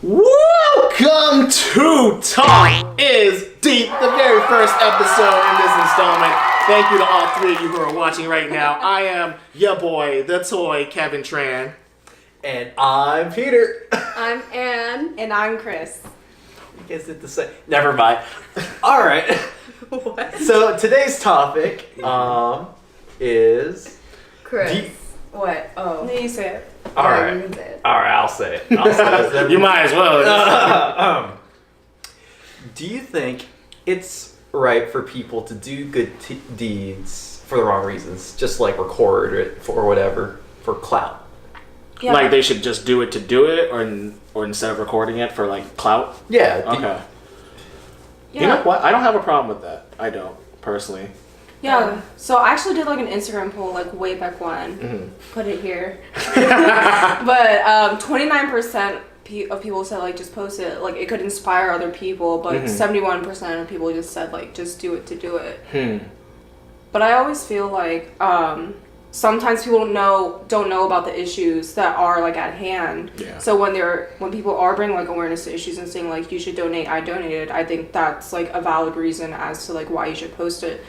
Welcome to Talk is Deep, the very first episode in this installment. Thank you to all three of you who are watching right now. I am your boy, the toy, Kevin Tran. And I'm Peter. I'm Ann. And I'm Chris. I guess it's the same. Never mind. All right. What? So today's topic is... Chris. What? Oh. No, you say it. All Yeah, right. you can say it. All right, I'll say it. You might as well. Do you think it's right for people to do good deeds for the wrong reasons? Just like record it for whatever, for clout? Yeah. Like they should just do it to do it, or instead of recording it for like clout? Yeah. Okay. Yeah. You know what? I don't have a problem with that. I don't, personally. Yeah. So I actually did like an Instagram poll like way back when. Mm-hmm. Put it here. But 29% of people said like just post it, like it could inspire other people, but 71% of people just said like just do it to do it. But I always feel like sometimes people don't know about the issues that are like at hand. Yeah. So when people are bringing like awareness to issues and saying like you should donate, I donated, I think that's like a valid reason as to like why you should post it.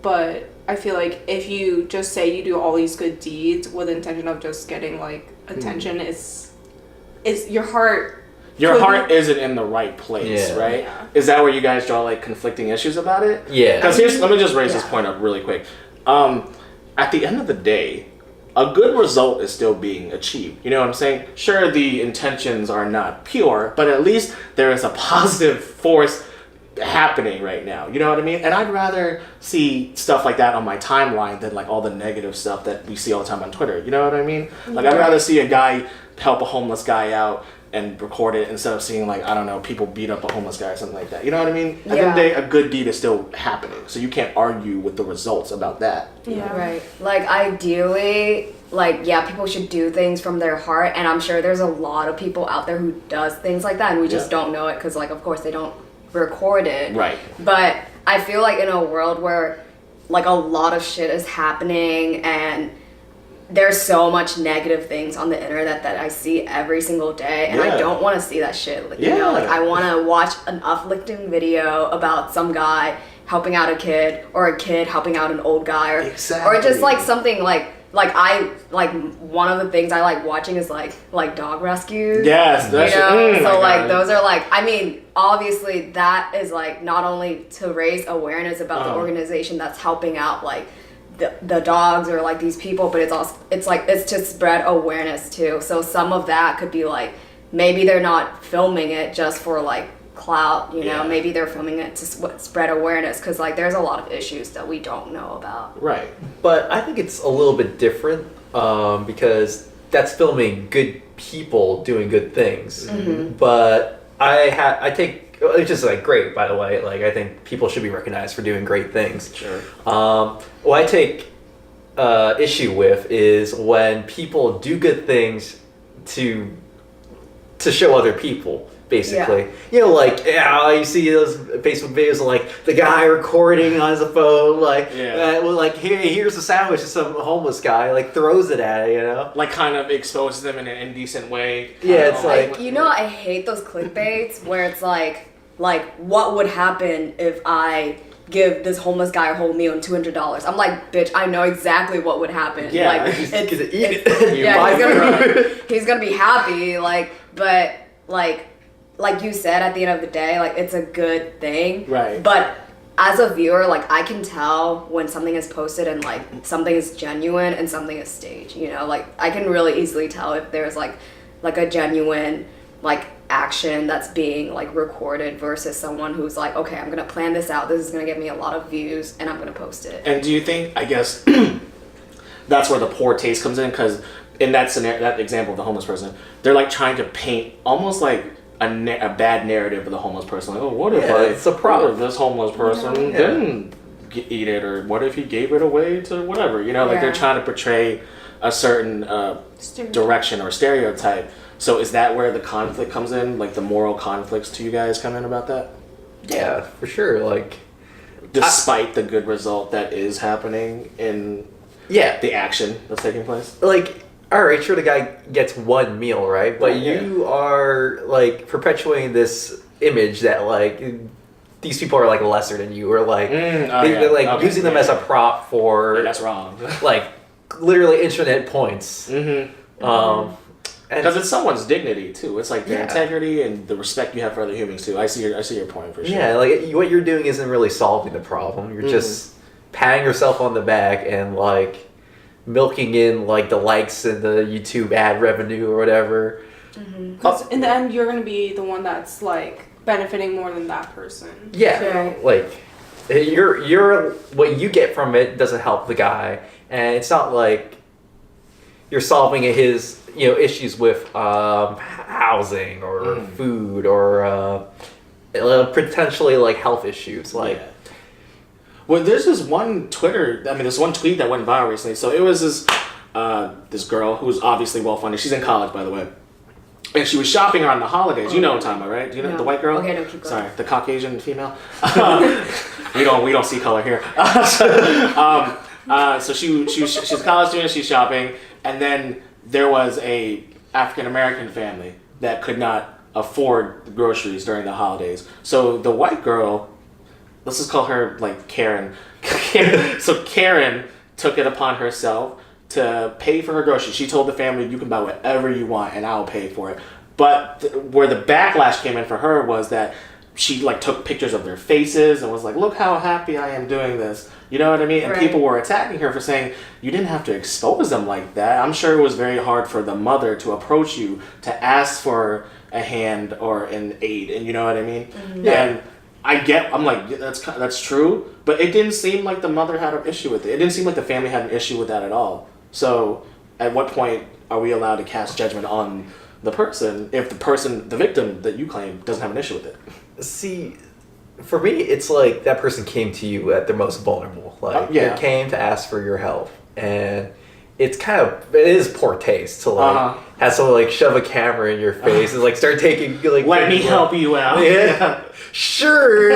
But I feel like if you just say you do all these good deeds with the intention of just getting like attention, it's your heart. Your heart isn't in the right place, Yeah. right? Yeah. Is that where you guys draw like conflicting issues about it? Yeah. Because let me just raise this point up really quick. At the end of the day, a good result is still being achieved. You know what I'm saying? Sure, the intentions are not pure, but at least there is a positive force happening right now. You know what I mean? And I'd rather see stuff like that on my timeline than like all the negative stuff that we see all the time on Twitter. You know what I mean? Like I'd rather see a guy help a homeless guy out and record it instead of seeing like, I don't know, people beat up a homeless guy or something like that. You know what I mean? At the end of the day, a good deed is still happening. So you can't argue with the results about that. Yeah. Right. Like ideally, like yeah, people should do things from their heart, and I'm sure there's a lot of people out there who does things like that, and we just don't know it because like of course they don't record it. Right. But I feel like in a world where like a lot of shit is happening and there's so much negative things on the internet that I see every single day, and I don't want to see that shit. Like, you know, like I want to watch an uplifting video about some guy helping out a kid, or a kid helping out an old guy, or just like something like I like one of the things I like watching is like dog rescues. Yes, that's so like those are like, I mean, obviously that is like not only to raise awareness about the organization that's helping out like the dogs or like these people, but it's to spread awareness too. So some of that could be like maybe they're not filming it just for like clout, you know, maybe they're filming it to spread awareness because like there's a lot of issues that we don't know about. Right. But I think it's a little bit different because that's filming good people doing good things. But I take, it's just like great, by the way. Like I think people should be recognized for doing great things. Sure. What I take issue with is when people do good things to show other people. Basically, you know, like you see those Facebook videos of like the guy recording on his phone, like, well, like here's a sandwich, to some homeless guy like throws it at it, you know, like kind of exposes them in an indecent way. Yeah, it's like you know, I hate those clickbaits where it's like what would happen if I give this homeless guy a whole meal and $200? I'm like, bitch, I know exactly what would happen. Yeah, like, he's gonna eat it. He's gonna be happy, like, but like you said, at the end of the day, like it's a good thing. Right. But as a viewer, like I can tell when something is posted and like something is genuine and something is staged. You know, like I can really easily tell if there's like a genuine like action that's being like recorded versus someone who's like, okay, I'm gonna plan this out. This is gonna get me a lot of views and I'm gonna post it. And do you think, I guess, that's where the poor taste comes in? Because in that scenario, that example of the homeless person, they're like trying to paint almost like a bad narrative of the homeless person. Like, oh, what if it's a problem. This homeless person didn't eat it, or what if he gave it away to whatever? You know, like they're trying to portray a certain direction or stereotype. So is that where the conflict comes in? Like the moral conflicts to you guys come in about that? Yeah, for sure. Like, despite the good result that is happening in the action that's taking place. Like, all right, sure, the guy gets one meal, right? But you are like perpetuating this image that like these people are like lesser than you, or like they're like using them as a prop for that's wrong. like literally internet points. Because it's someone's dignity too. It's like their integrity and the respect you have for other humans too. I see your point for sure. Yeah, like what you're doing isn't really solving the problem. You're just patting yourself on the back and like milking in like the likes and the YouTube ad revenue or whatever. Because in the end, you're gonna be the one that's like benefiting more than that person. Yeah, like you're what you get from it doesn't help the guy, and it's not like you're solving his issues with housing or food or potentially like health issues like. Yeah. Well, there's this one this one tweet that went viral recently. So it was this girl who's obviously well-funded. She's in college, by the way. And she was shopping around the holidays. You know what I'm talking about, right? Do you know the white girl? Okay, no, keep going. Sorry, the Caucasian female. we don't see color here. So she's a college student. She's shopping, and then there was a African American family that could not afford the groceries during the holidays. So the white girl, let's just call her like Karen. So Karen took it upon herself to pay for her groceries. She told the family, "You can buy whatever you want, and I'll pay for it." But where the backlash came in for her was that she like took pictures of their faces and was like, "Look how happy I am doing this." You know what I mean? And people were attacking her for saying, "You didn't have to expose them like that." I'm sure it was very hard for the mother to approach you to ask for a hand or an aid, and you know what I mean? And I'm like, that's true, but it didn't seem like the mother had an issue with it. It didn't seem like the family had an issue with that at all. So at what point are we allowed to cast judgment on the person if the victim that you claim doesn't have an issue with it? See, for me, it's like that person came to you at their most vulnerable. Like they came to ask for your help, and it is poor taste to like have someone like shove a camera in your face and like start taking like. Let me help you out. Yeah, sure.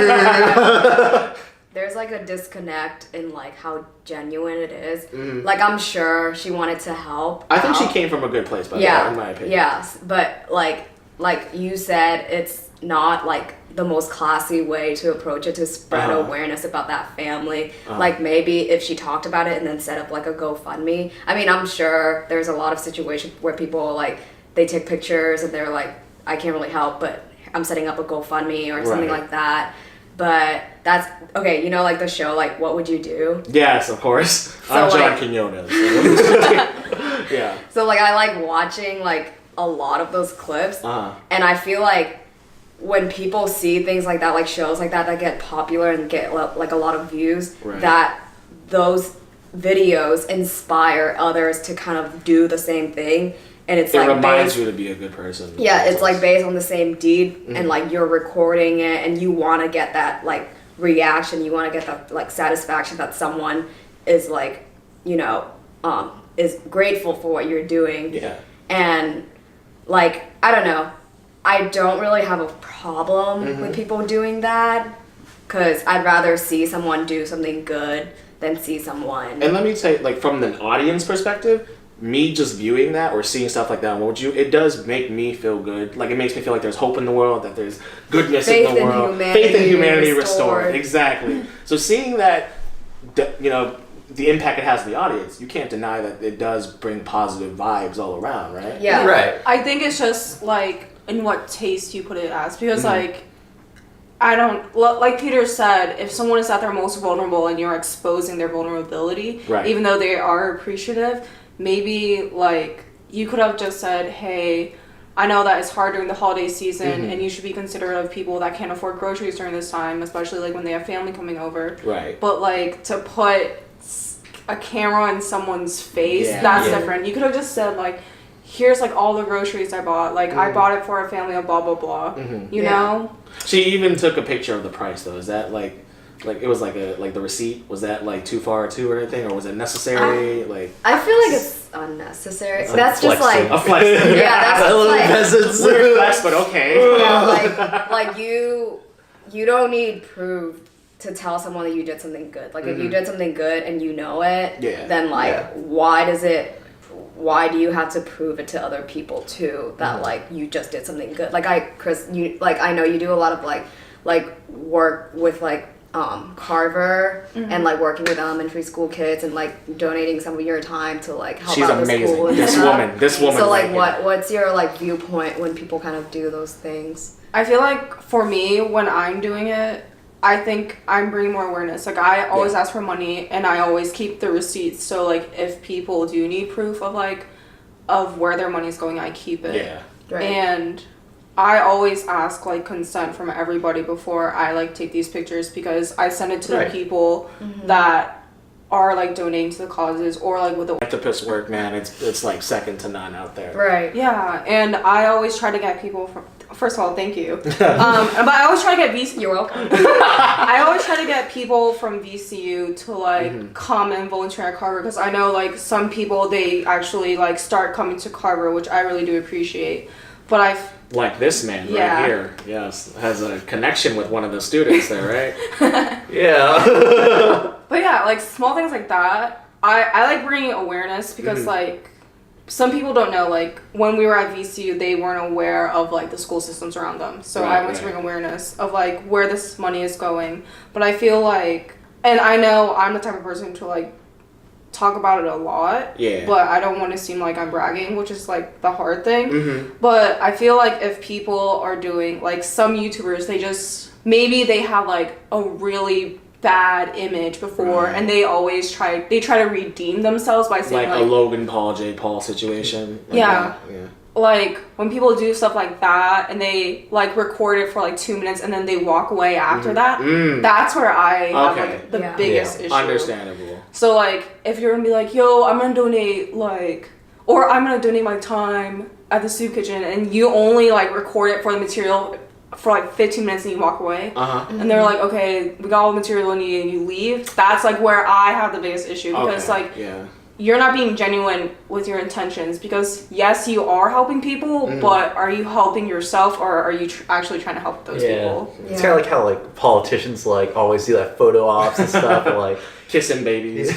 There's like a disconnect in like how genuine it is. Like I'm sure she wanted to help. I think she came from a good place, by the way, in my opinion. Yes, but like you said, it's not like the most classy way to approach it to spread awareness about that family. Like maybe if she talked about it and then set up like a GoFundMe. I mean, I'm sure there's a lot of situations where people like they take pictures and they're like, I can't really help, but I'm setting up a GoFundMe or something like that. But that's okay, like the show, like What Would You Do? Yes, of course. So, I'm John like, Quinones. Yeah. So like I like watching like a lot of those clips, and I feel like when people see things like that, like shows like that get popular and get like a lot of views, that those videos inspire others to kind of do the same thing. And it reminds you to be a good person. Yeah, it's like based on the same deed, and like you're recording it, and you want to get that like reaction, you want to get that like satisfaction that someone is like, is grateful for what you're doing. Yeah. And like I don't know, I don't really have a problem with people doing that, because I'd rather see someone do something good than see someone. And let me say, like from an audience perspective, me just viewing that or seeing stuff like that, it does make me feel good. Like it makes me feel like there's hope in the world, that there's goodness in the world. Faith in humanity restored. Exactly. So seeing that, the impact it has on the audience, you can't deny that it does bring positive vibes all around, right? Yeah. Right. I think it's just like in what taste you put it as, because like I don't, like Peter said, if someone is at their most vulnerable and you're exposing their vulnerability, even though they are appreciative, maybe like you could have just said, hey, I know that it's hard during the holiday season and you should be considerate of people that can't afford groceries during this time, especially like when they have family coming over. Right. But like to put a camera in someone's face, that's different. You could have just said like, here's like all the groceries I bought. Like I bought it for a family of blah blah blah. You know? She even took a picture of the price though. Is that like it was like the receipt, was that like too far too or anything, or was it necessary? I feel like it's unnecessary. That's just like a flex. That's a little like peasants. Weird flex, but okay. Yeah, like you don't need proof to tell someone that you did something good. Like if you did something good and you know it, then like why does it why do you have to prove it to other people too that like you just did something good? Like Chris, you like I know you do a lot of like work with like Carver and like working with elementary school kids and like donating some of your time to like help She's out amazing. the school. And This stuff. woman. So like, right here. what's your like viewpoint when people kind of do those things? I feel like for me, when I'm doing it, I think I'm bringing more awareness. Like I always ask for money, and I always keep the receipts. So like, if people do need proof of like of where their money's going, I keep it. Yeah. Right. And I always ask like consent from everybody before I like take these pictures, because I send it to the people that are like donating to the causes or like with the Philanthropist work, man, it's like second to none out there. Right. yeah. And I always try to get people from. First of all, thank you. But I always try to get VCU. You're welcome. I always try to get people from VCU to like come and volunteer at Carver, because I know like some people, they actually like start coming to Carver, which I really do appreciate. But Like this man Yeah. right here, yes, has a connection with one of the students there, right? Yeah. But yeah, like small things like that. I like bringing awareness, because like some people don't know, like when we were at VCU, they weren't aware of like the school systems around them. So Right, I want to right. bring awareness of like where this money is going. But I feel like, and I know I'm the type of person to like talk about it a lot. Yeah. But I don't want to seem like I'm bragging, which is like the hard thing. Mm-hmm. But I feel like if people are doing, like some YouTubers, they just, maybe they have like a really bad image before, Right. and they always try to redeem themselves by saying Like like a Logan Paul, J. Paul situation. Like Yeah. that, yeah. like when people do stuff like that and they like record it for like 2 minutes and then they walk away after that, that's where I have Okay. like the Yeah. biggest issue. Understandable. So like if you're gonna be like, yo, I'm gonna donate like, or I'm gonna donate my time at the soup kitchen, and you only like record it for the material for like 15 minutes and you walk away, and they're like, okay, we got all the material we need, and you leave, that's like where I have the biggest issue, because Okay, like yeah. you're not being genuine with your intentions, because yes, you are helping people, but are you helping yourself, or are you actually trying to help those people? It's kind of like how like politicians like always do that photo ops and stuff, and like Kissing babies.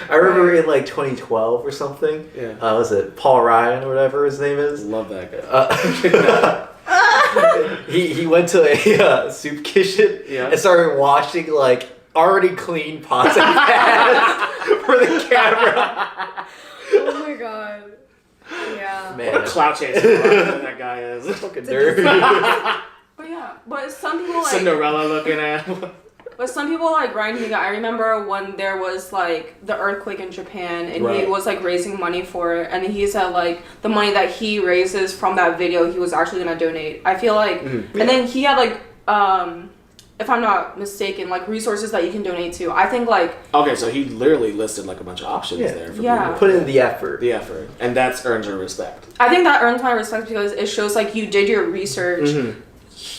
I remember in like 2012 or something. Yeah. Was it Paul Ryan or whatever his name is? Love that guy. He went to a soup kitchen and started washing like already clean pots and pans for the camera. Oh my god. Yeah. Man, What a clout chaser that guy is. fucking nerd. But yeah, but some people like Cinderella looking at. But some people like grinding me. I remember when there was like the earthquake in Japan, and he Right. was like raising money for it, and he said like the money that he raises from that video, he was actually gonna donate. I feel like, and then he had like, if I'm not mistaken, like resources that you can donate to. I think like Okay, so he literally listed like a bunch of options there for Yeah. people. Put in the effort. The effort. And that's earns your respect. I think that earns my respect, because it shows like you did your research.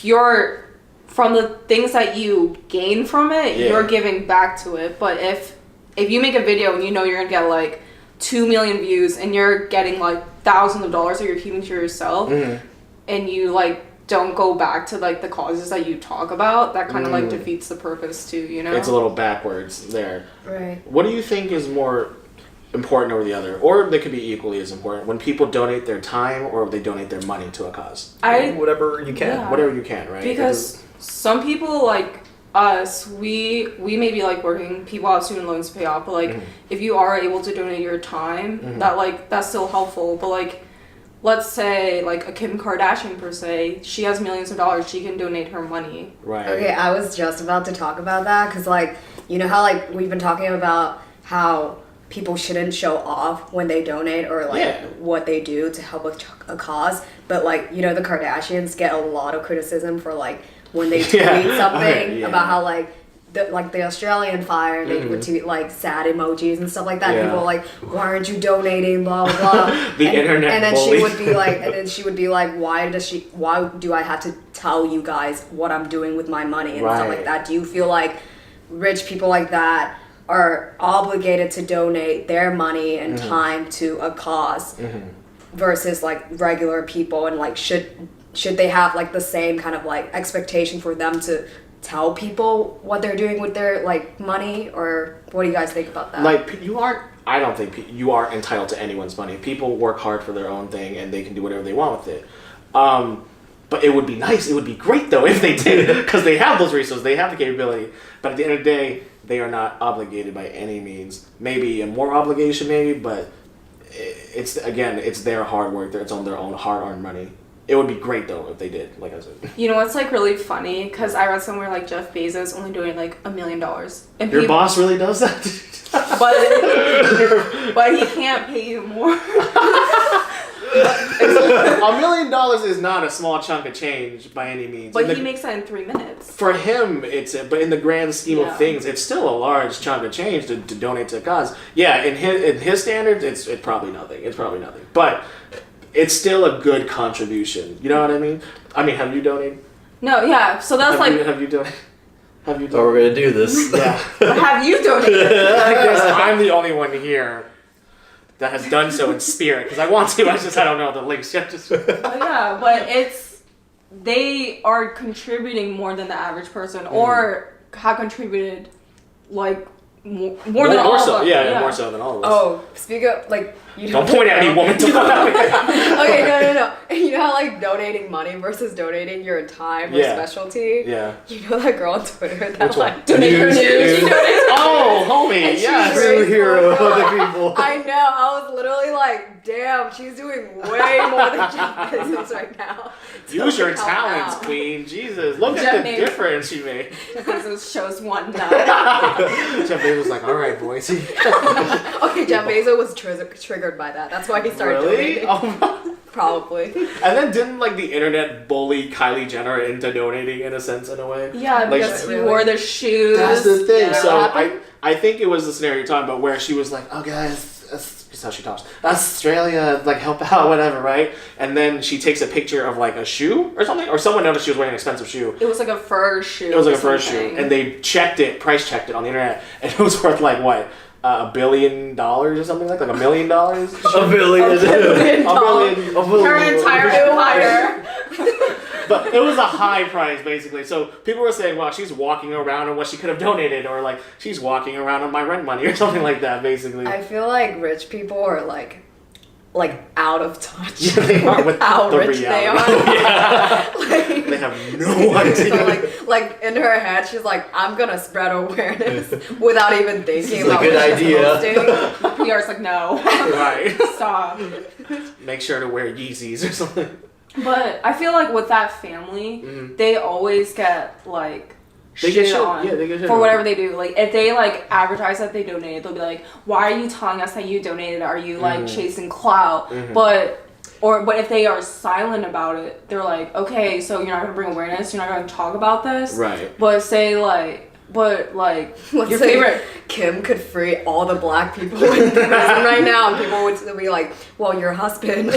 You're from the things that you gain from it, you're giving back to it. But if you make a video and you know you're gonna get like 2 million views, and you're getting like thousands of dollars that you're keeping to yourself, and you like don't go back to like the causes that you talk about, that kind of like defeats the purpose too, you know? It's a little backwards there. Right. What do you think is more important over the other? Or they could be equally as important, when people donate their time or they donate their money to a cause? Whatever you can. Yeah. Whatever you can, right? Because some people like us, we may be like working, people have student loans to pay off, but like if you are able to donate your time, that like that's still helpful. But like let's say like a Kim Kardashian per se, she has millions of dollars, she can donate her money. Right. Okay, I was just about to talk about that, because like, you know how like we've been talking about how people shouldn't show off when they donate, or like what they do to help with a cause, but like, you know, the Kardashians get a lot of criticism for like when they tweet something about how like the Australian fire, they would tweet like sad emojis and stuff like that. People are like, why aren't you donating, blah blah blah. Internet and then bully. she would be like, why do I have to tell you guys what I'm doing with my money and stuff like that? Do you feel like rich people like that are obligated to donate their money and time to a cause versus like regular people, and like should they have like the same kind of like expectation for them to tell people what they're doing with their like money? Or what do you guys think about that? Like, you aren't I don't think you are entitled to anyone's money. People work hard for their own thing, and they can do whatever they want with it. But it would be nice. It would be great though if they did, because they have those resources, they have the capability. But at the end of the day, they are not obligated by any means. Maybe a more obligation, maybe, but it's their hard work. It's on their own hard-earned money. It would be great though if they did, like I said. You know what's like really funny? Because I read somewhere like Jeff Bezos only donated like $1 million. And Your boss really does that? but he can't pay you more. $1 million is not a small chunk of change by any means. But he makes that in 3 minutes. For him, but in the grand scheme Yeah. of things, it's still a large chunk of change to donate to a cause. Yeah, in his standards, it's probably nothing. It's probably nothing. But it's still a good contribution. You know what I mean? I mean, have you donated? No, yeah. So that's Have you donated? Have you donated? Oh, we're gonna do this. Yeah. But have you donated? I guess I'm the only one here that has done so in spirit, because I want to. I don't know the links yet. Yeah, but they are contributing more than the average person, or have contributed like more than all so. of us. Yeah, more so than all of us. Oh, speak up, like, you Don't point at any woman. Okay, no. You know how, like, donating money versus donating your time or Yeah. specialty? Yeah. You know that girl on Twitter that, Which one? like, donate her News. news? She donates Oh, homie, And she yes. raised Superhero more. of the people. I know. I was literally like, damn, she's doing way more than Jeff Bezos right now. Use your Help talents, out. queen. Jesus, look Jeff at the made- difference she made. Jeff Bezos shows one nut. Jeff Bezos was like, all right, boys. Okay, Jeff Bezos was triggered by that. That's why he started Really? donating. Oh. Probably. And then didn't like the internet bully Kylie Jenner into donating in a sense, in a way? Yeah, Like, because he really? wore their shoes. That's the thing. Yeah. So What happened? I think it was the scenario you're talking about where she was like, oh guys, that's how she talks. Australia, like help out, whatever, right? And then she takes a picture of like a shoe or something, or someone noticed she was wearing an expensive shoe. It was like a fur shoe. It was like or a fur shoe, something. and they price checked it on the internet, and it was worth like what, $1 billion or something like $1 million. A billion. Her entire empire. But it was a high price, basically. So people were saying, well, she's walking around on what she could have donated, or like she's walking around on my rent money, or something like that, basically. I feel like rich people are like out of touch. Yeah, they are with how the rich they are. reality. Yeah. Like, They have no idea. so like in her head, she's like, I'm gonna spread awareness without even thinking is a about good what she's idea. posting. PR's like, no. Right. Stop. Make sure to wear Yeezys or something. But I feel like with that family, they always get like They get shit shit- on yeah, they get shit for on. whatever they do. Like if they like advertise that they donated, they'll be like, "Why are you telling us that you donated? Are you like chasing clout?" But if they are silent about it, they're like, "Okay, so you're not gonna bring awareness. You're not gonna talk about this." Right. But say like. But like Let's your say favorite, Kim could free all the black people in prison right now, and people would be like, "Well, your husband is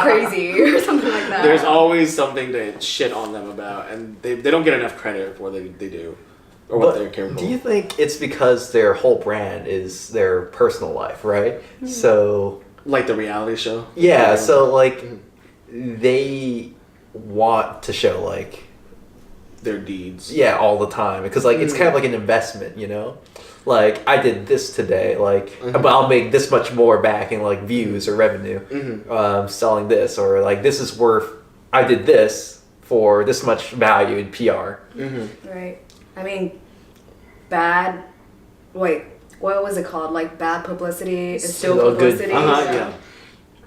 crazy," or something like that. There's always something to shit on them about, and they don't get enough credit for what they do, or what they're capable Do you of. think it's because their whole brand is their personal life, right? So Like the reality show? yeah, so like they want to show like Their deeds. yeah all the time because like it's kind of like an investment, you know. Like I did this today, like but I'll make this much more back in like views or revenue, selling this, or like this is worth. I did this for this much value in PR. Right. I mean, what was it called? Like bad publicity is still Still good. publicity. Yeah.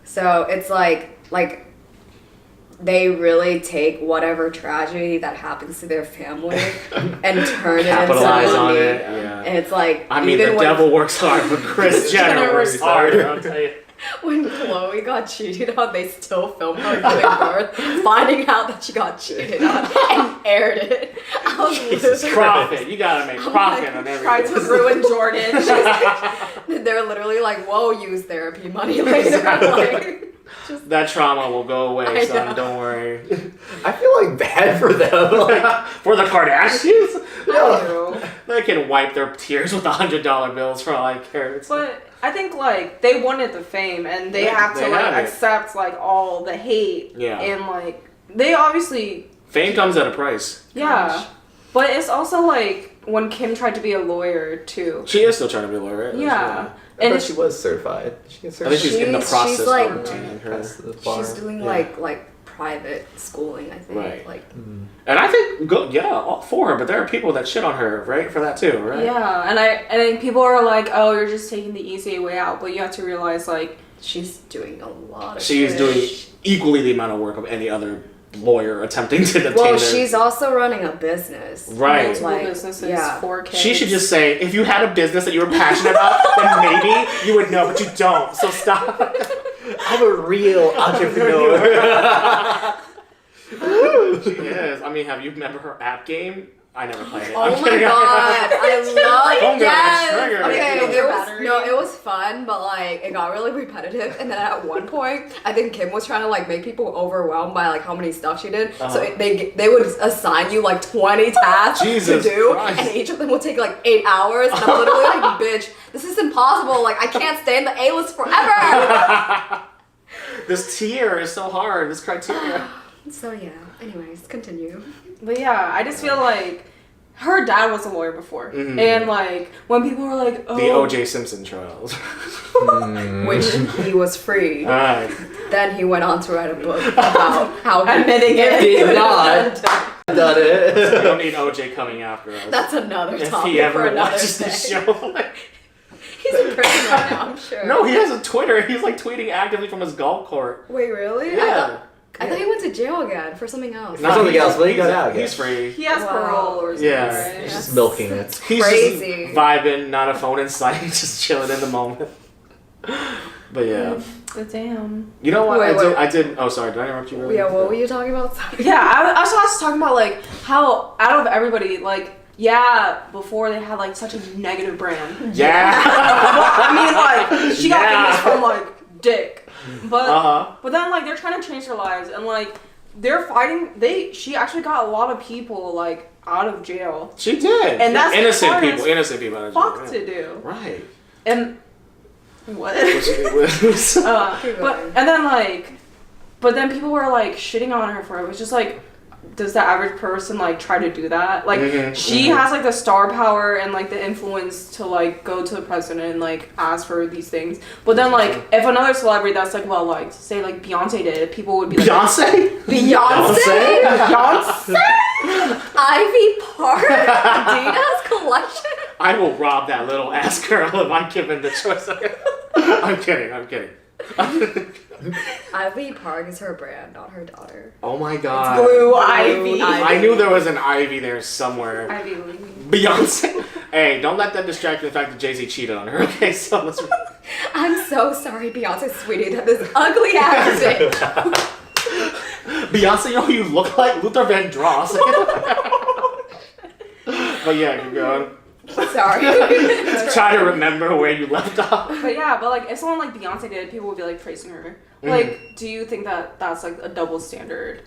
So it's like they really take whatever tragedy that happens to their family and turn it into Capitalize on money. it. Yeah. And it's like, I mean, even the when, devil works hard, but Kris Jenner works harder. I'll tell you. when Chloe got cheated on, they still filmed her giving birth, finding out that she got cheated on, and aired it. I was literally- Profit. You gotta make profit on tried to everything. ruin Jordan. They're literally like, "Whoa, use therapy money later." Like, That trauma will go away, I son. know. Don't worry. I feel like bad for them. Like For the Kardashians, I they can wipe their tears with $100 bills for all I care. It's But I think like they wanted the fame and they Yeah, have to they like have it. accept like all the hate. Yeah. And like they obviously fame comes at a price. yeah. But it's also like when Kim tried to be a lawyer too. She is still trying to be a lawyer, right? Yeah. I And thought she was certified. She gets I think certified. she's in the She's process of like- obtaining her. Past the bar. She's doing Yeah. like private schooling, I think. Right. Like And I think, all for her, but there are people that shit on her, right? For that too, right? Yeah, and I think people are like, oh, you're just taking the easy way out, but you have to realize like she's doing a lot of She's shit. doing equally the amount of work of any other lawyer attempting to detain Well, her. she's also running a business. Right. multiple Like, businesses, yeah. 4 kids. She should just say, if you had a business that you were passionate about, then maybe you would know, but you don't. So stop. I'm a real entrepreneur. She is. I mean, have you remember her app game? I never played it. Oh I'm my kidding. god, I love Don't get yes. me triggered. Okay, Build it your was battery. no, it was fun, but like it got really repetitive. And then at one point, I think Kim was trying to like make people overwhelmed by like how many stuff she did. So they would assign you like 20 tasks Jesus to do, Christ. and each of them would take like 8 hours. And I'm literally like, bitch, this is impossible. Like I can't stay in the A list forever. This tier is so hard. This criteria. So yeah. Anyways, continue. But yeah, I just feel like her dad was a lawyer before, Mhm. and like when people were like, oh, The O.J. Simpson trials. Which he was free. Alright. Then he went on to write a book about how he admitting it. Did not. Done We it. don't need O.J. coming after us. That's another if topic he for ever another watches day. the show. He's in prison right now, I'm sure. No, he has a Twitter. He's like tweeting actively from his golf court. Wait, really? Yeah. I thought he went to jail again for something else. Not something else, but he got out again. He's free. He has Wow. parole or something, Yeah. right? He's just milking it. He's Crazy. just vibing, not a phone in sight, just chilling in the moment. But yeah, But damn. you know what? Wait, wait. I did. Oh, sorry. Did I interrupt you? Really? Yeah, what were you talking about? Sorry. Yeah, I was also talking about like how out of everybody, like before they had like such a negative brand. Yeah. I mean, like she got Yeah. famous from like dick, but Uh-huh. but then like they're trying to change their lives and like they're fighting. She actually got a lot of people like out of jail. She did. And that's the innocent hardest people. Innocent people. out of Fuck jail, to do. yeah. Right. And what? Which- Keep But going. and then like, but then people were like shitting on her for it. It was just like, does the average person like try to do that? Like Mhm, she mhm. has like the star power and like the influence to like go to the president and like ask for these things. But then like if another celebrity that's like well like say like Beyonce did, people would be like Beyonce? Beyonce? Beyonce. Ivy Park? Dina's collection? I will rob that little ass girl if I'm given the choice. I'm kidding. Ivy Park is her brand, not her daughter. Oh my god. Blue Ivy. I knew there was an Ivy there somewhere. Ivy League. Beyonce. Hey, don't let that distract you from the fact that Jay-Z cheated on her. Okay, so let's. I'm so sorry, Beyonce sweetie, that this ugly ass bitch. Beyonce, you know who you look like? Luther Vandross. But yeah, keep going. Sorry. Try to remember where you left off. But yeah, but like if someone like Beyonce did, people would be like praising her. Like, do you think that that's like a double standard?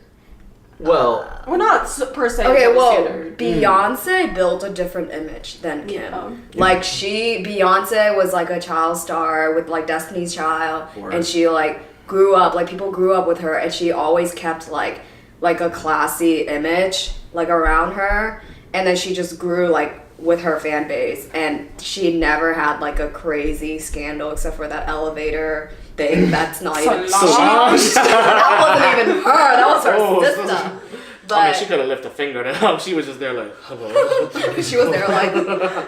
Well, Well, not per se. Okay, double well, standard. Beyonce built a different image than Kim. Yeah. Like Beyonce was like a child star with like Destiny's Child, Word. and she like grew up, like people grew up with her, and she always kept like a classy image like around her, and then she just grew like with her fan base, and she never had like a crazy scandal except for that elevator thing. That's not even Solange. that wasn't even her. That was her Oh, sister. But I mean, she could have lifted a finger to help. She was just there like, hello. she was there like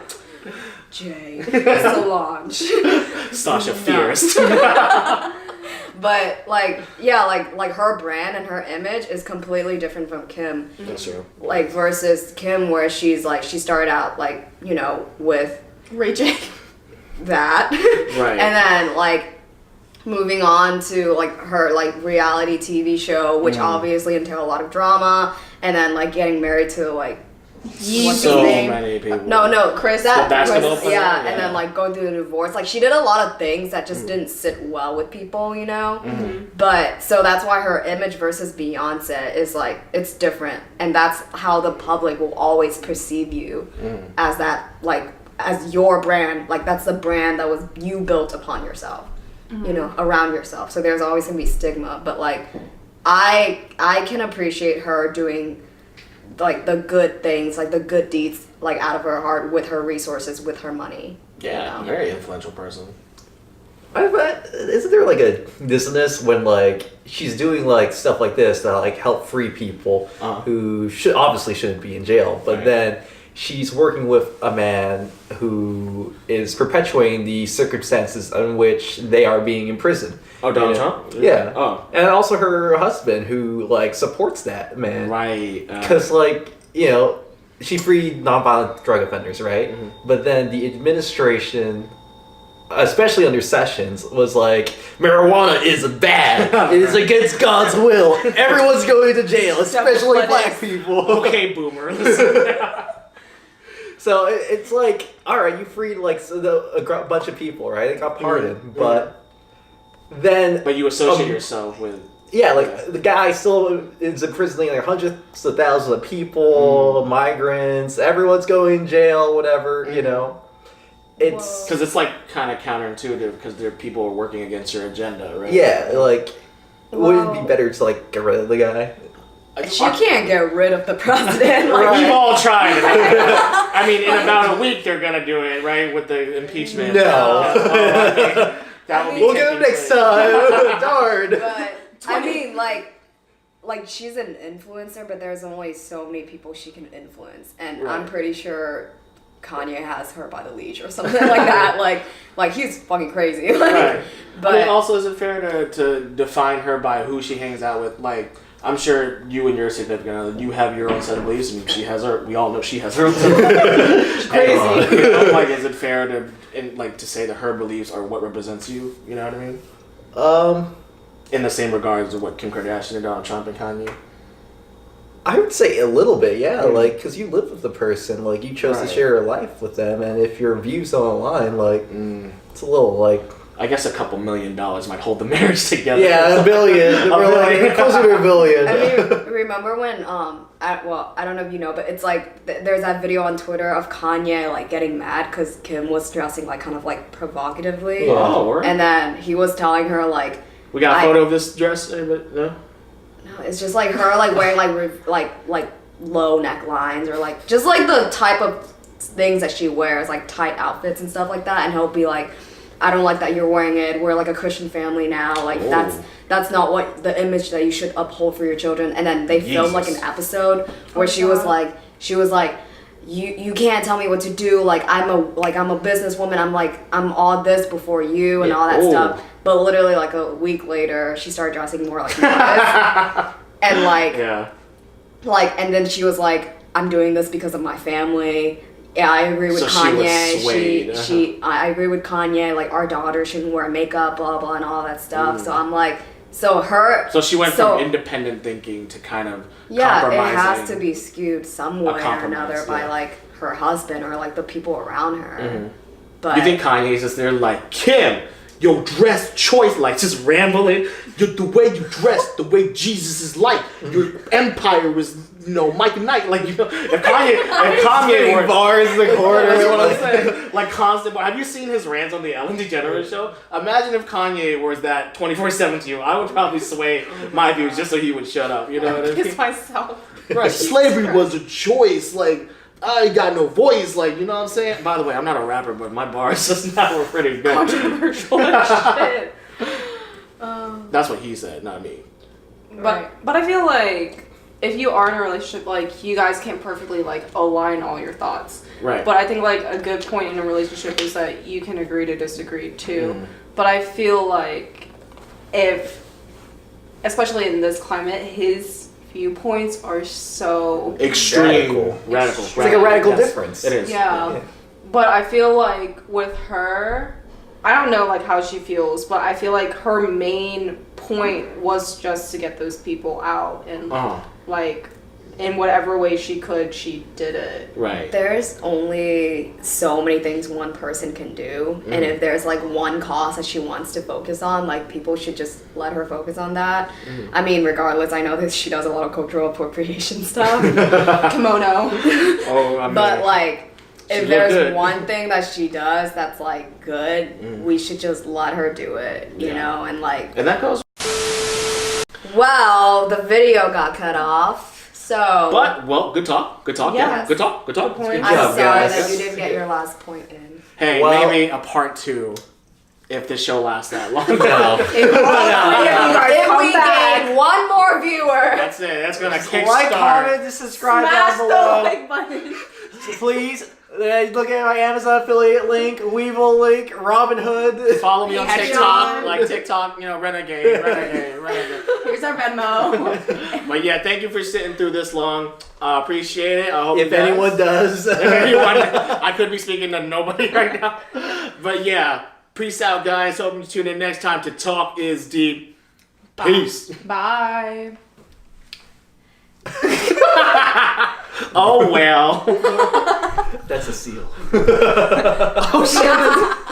Jay Solange. Sasha Fierce. But like yeah, like her brand and her image is completely different from Kim. That's true. Like versus Kim, where she's like she started out like with Ray J. that, Right. and then like moving on to like her like reality TV show, which obviously entailed a lot of drama, and then like getting married to like what's his So name? many people. No, Chris. That The basketball Chris, player? yeah, Yeah. and then like going through the divorce. Like she did a lot of things that just didn't sit well with people, But so that's why her image versus Beyonce is like it's different, and that's how the public will always perceive you as that like as your brand. Like that's the brand that was you built upon yourself, around yourself. So there's always gonna be stigma, but like I can appreciate her doing like the good things, like the good deeds, like out of her heart with her resources, with her money. Yeah, very influential person. But isn't there like a dissonance when like she's doing like stuff like this to like help free people who obviously shouldn't be in jail, but then she's working with a man who is perpetuating the circumstances in which they are being imprisoned. Oh, Donald Trump? Yeah. Oh. And also her husband who like supports that man. Right. Because like, you know, she freed nonviolent drug offenders, right? Mm-hmm. But then the administration, especially under Sessions, was like, marijuana is bad. It is against God's will. Everyone's going to jail, especially black people. Okay, boomer. So it's like, all right, you freed like a bunch of people, right? They got pardoned, but then... But you associate yourself with... Yeah, like the guy still is imprisoning like hundreds of thousands of people, migrants, everyone's going in jail, whatever, you know. It's because it's like kind of counterintuitive because there are people who are working against your agenda, right? Yeah, like wouldn't it be better to like get rid of the guy? She can't get rid of the president. Like, We've all tried it. I mean, in about a week they're gonna do it, right, with the impeachment. No. We'll get him next time. Darn. But I mean, like she's an influencer, but there's only so many people she can influence, and I'm pretty sure Kanye has her by the leash or something like that. Like he's fucking crazy. Right. But I mean, also, is it fair to define her by who she hangs out with? Like, I'm sure you and your significant other, you have your own set of beliefs, and she has her. We all know she has her own set of beliefs. crazy. You know, like, is it fair to say that her beliefs are what represents you? You know what I mean? In the same regards of what Kim Kardashian and Donald Trump and Kanye. I would say a little bit, yeah. Like, because you live with the person, like you chose to share your life with them, and if your views don't align, like it's a little like. I guess a couple $1 million might hold the marriage together. Yeah, $1 billion. We're like closer to $1 billion. I mean, remember when I don't know if you know, but it's like there's that video on Twitter of Kanye like getting mad because Kim was dressing like kind of like provocatively, and then he was telling her like. We got a photo of this dress. No. No, it's just like her like wearing like low necklines or like just like the type of things that she wears, like tight outfits and stuff like that, and he'll be like, I don't like that you're wearing it. We're like a Christian family now. Like that's not what the image that you should uphold for your children. And then they filmed like an episode where she was like you can't tell me what to do. Like I'm a businesswoman. I'm all this before you and all that stuff. But literally like a week later, she started dressing more like modest. And and then she was like, I'm doing this because of my family. Yeah, I agree with Kanye. I agree with Kanye. Like our daughter shouldn't wear makeup, blah blah, and all that stuff. So I'm like, So she went from independent thinking to kind of compromising. It has to be skewed somewhere or another by like her husband or like the people around her. Mm-hmm. But you think Kanye's just there like, Kim, your dress choice, like just rambling. The way you dress, the way Jesus is like. Your empire was, Mike Knight. Like, if Kanye were bars in the corner. That's what I'm saying. Like constant. Have you seen his rants on the Ellen DeGeneres show? Imagine if Kanye was that 24/7 to you. I would probably sway my views just so he would shut up. You know what I mean? Kiss myself. Right. Slavery was a choice. Like, I ain't got no voice, like, you know what I'm saying? By the way, I'm not a rapper, but my bars just now were pretty good. Controversial shit. That's what he said, not me. But I feel like if you are in a relationship, like, you guys can't perfectly, like, align all your thoughts. Right. But I think, like, a good point in a relationship is that you can agree to disagree, too. Mm. But I feel like especially in this climate, his viewpoints are so extreme, radical. It's like a radical difference. It is. Yeah. But I feel like with her, I don't know like how she feels, but I feel like her main point was just to get those people out and like in whatever way she could, she did it. Right. There's only so many things one person can do, and if there's like one cause that she wants to focus on, like people should just let her focus on that. I mean, regardless, I know that she does a lot of cultural appropriation stuff. Kimono. But like, if there's one thing that she does that's like good, we should just let her do it, you know, and like. And that goes. Well, the video got cut off. So, good talk. Good talk. Yes. Good talk. Good I'm job, sorry guys. that you didn't get your last point in. Hey, maybe a part 2. if this show lasts that long. No. If we gain one more viewer, That's it. That's gonna kickstart. Like, comment, and subscribe smash down the below. like button. Please, look at my Amazon affiliate link, Weevil link, Robinhood. Follow me on Patreon. TikTok, like TikTok, Renegade. Here's our Venmo. But yeah, thank you for sitting through this long. Appreciate it. I hope If you guys- anyone does. If anyone, I could be speaking to nobody right now. But yeah, peace out, guys. Hope you tune in next time to Talk Is Deep. Peace. Bye. Oh well. That's a seal. Oh shit.